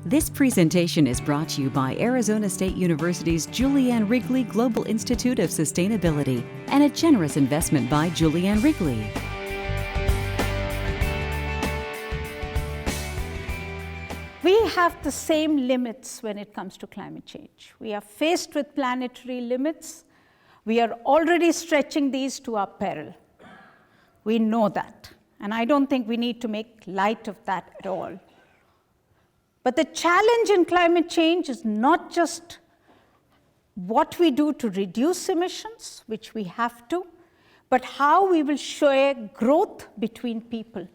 This presentation is brought to you by Arizona State University's Julianne Wrigley Global Institute of Sustainability and a generous investment by Julianne Wrigley. We have the same limits when it comes to climate change. We are faced with planetary limits. We are already stretching these to our peril. We know that, and I don't think we need to make light of that at all. But the challenge in climate change is not just what we do to reduce emissions, which we have to, but how we will share growth between people.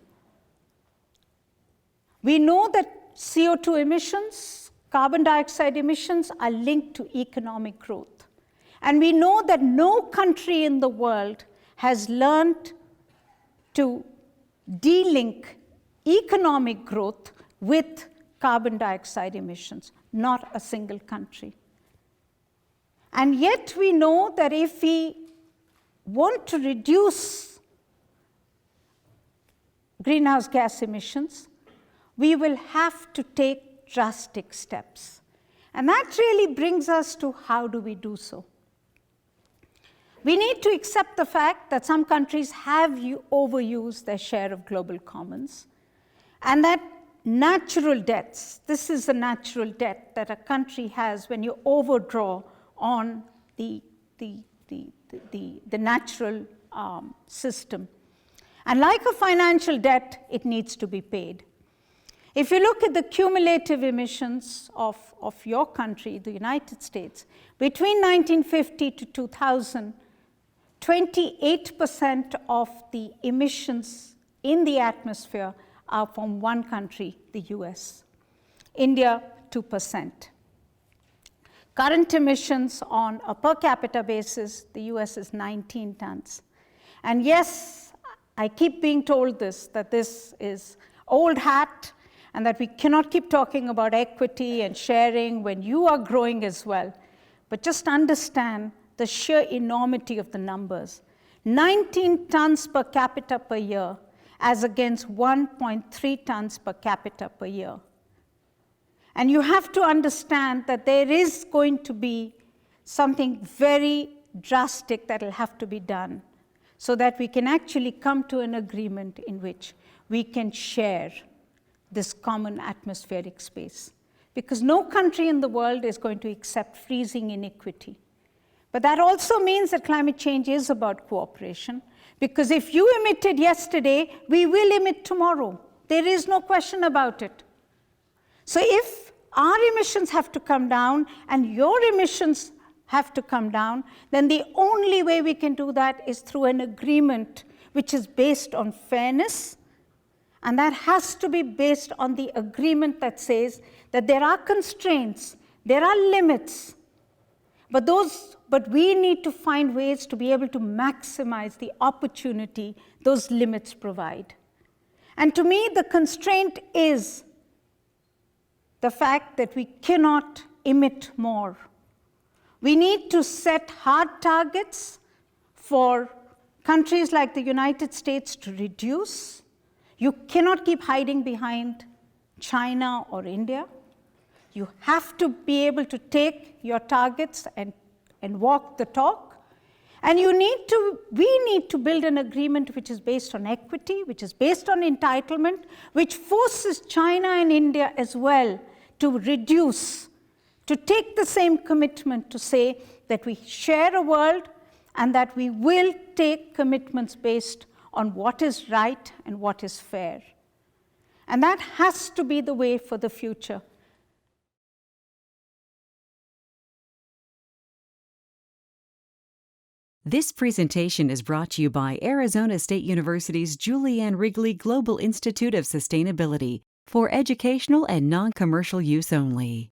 We know that CO2 emissions, carbon dioxide emissions are linked to economic growth. And we know that no country in the world has learned to de-link economic growth with carbon dioxide emissions, not a single country. And yet we know that if we want to reduce greenhouse gas emissions, we will have to take drastic steps. And that really brings us to how do we do so? We need to accept the fact that some countries have overused their share of global commons, and that natural debts, this is the natural debt that a country has when you overdraw on the natural system. And like a financial debt, it needs to be paid. If you look at the cumulative emissions of your country, the United States, between 1950 to 2000, 28% of the emissions in the atmosphere are from one country, the US. India, 2%. Current emissions on a per capita basis, the US is 19 tons. And yes, I keep being told this, that this is old hat, and that we cannot keep talking about equity and sharing when you are growing as well. But just understand the sheer enormity of the numbers. 19 tons per capita per year, as against 1.3 tons per capita per year. And you have to understand that there is going to be something very drastic that will have to be done so that we can actually come to an agreement in which we can share this common atmospheric space. Because no country in the world is going to accept freezing inequity. But that also means that climate change is about cooperation. Because if you emitted yesterday, we will emit tomorrow. There is no question about it. So if our emissions have to come down and your emissions have to come down, then the only way we can do that is through an agreement which is based on fairness. And that has to be based on the agreement that says that there are constraints, there are limits, but we need to find ways to be able to maximize the opportunity those limits provide. And to me, the constraint is the fact that we cannot emit more. We need to set hard targets for countries like the United States to reduce. You cannot keep hiding behind China or India. You have to be able to take your targets and walk the talk. And we need to build an agreement which is based on equity, which is based on entitlement, which forces China and India as well to reduce, to take the same commitment to say that we share a world and that we will take commitments based on what is right and what is fair. And that has to be the way for the future. This presentation is brought to you by Arizona State University's Julianne Wrigley Global Institute of Sustainability for educational and non-commercial use only.